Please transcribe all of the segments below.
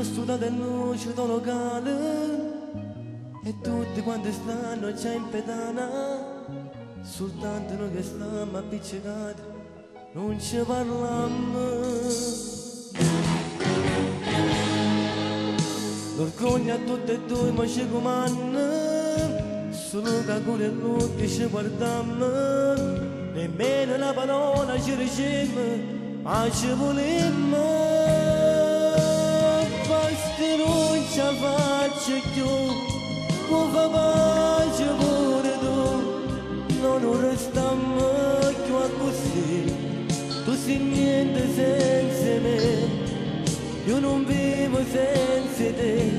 studiato in luce del locale e tutti quanti stanno già in pedana, soltanto noi che stiamo appiccicati non ci parliamo. L'orgoglio a tutti e due ma ci comanda, solo che ancora noi che ci guardiamo, nemmeno una parola ci riceve, ma ci volemmo. Basta non ci faccio più, non fa pace pure tu, non restiamo più così, tu sei niente senza me. Io non vivo senza te,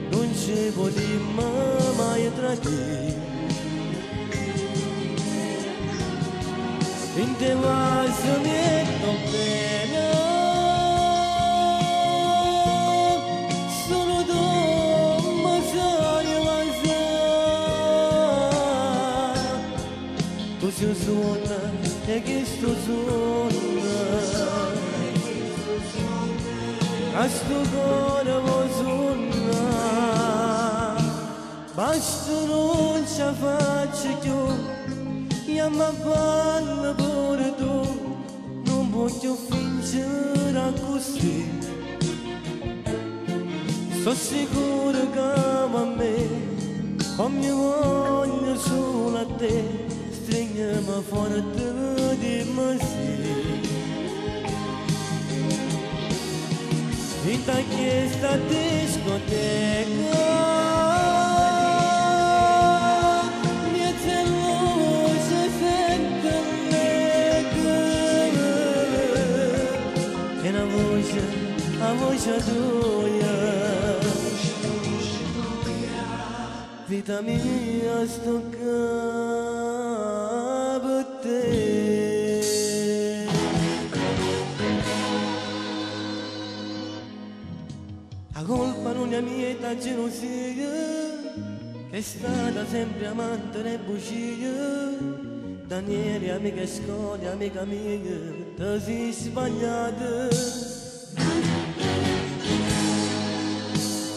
non ci potremmo mai tradire. In te vaso mi sto bene, solo tu mi sai passare. Tu sei suona e che sto suona, a sto cuore mi suona, basta non ci faccio più, io mi parlo pure tu, non voglio fingere così. Sono sicuro che a me, come voglio solo a te, stringiamo forte di me sì. In ta questa discoteca niente luce sente nega e la voce tua, vita mia sto per te. La colpa non è mia, è la gelosia, che è stata sempre amante e bugia. Daniele, amica scuola, amica mia, ti sei sbagliata.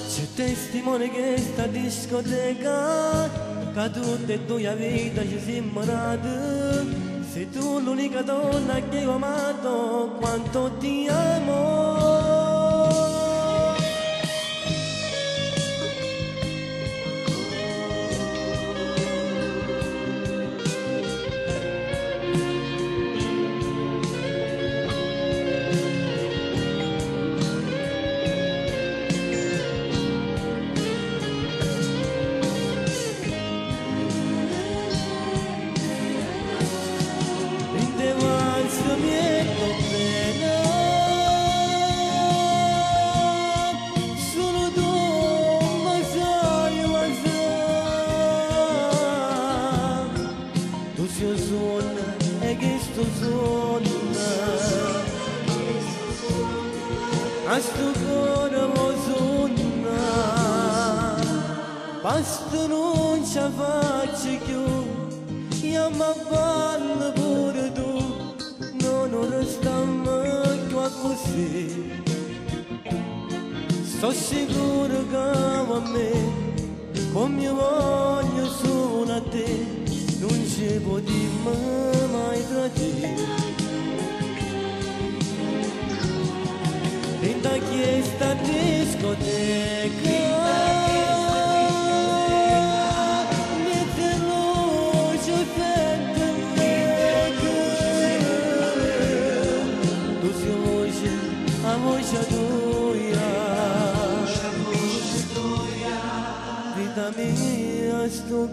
C'è testimone che sta discoteca, che tutte e due a vita ci siamo amati. Sei tu l'unica donna che ho amato, quanto ti amo. A sto cuore mi suona, basta non ci faccio più, io mi parlo pure tu, non restiamo più così. Sto sicuro che a me, come io voglio solo a te, non ci potremmo mai tradire. In ta questa discoteca niente luce sente nega, tu sei a voce tua, vita mia sto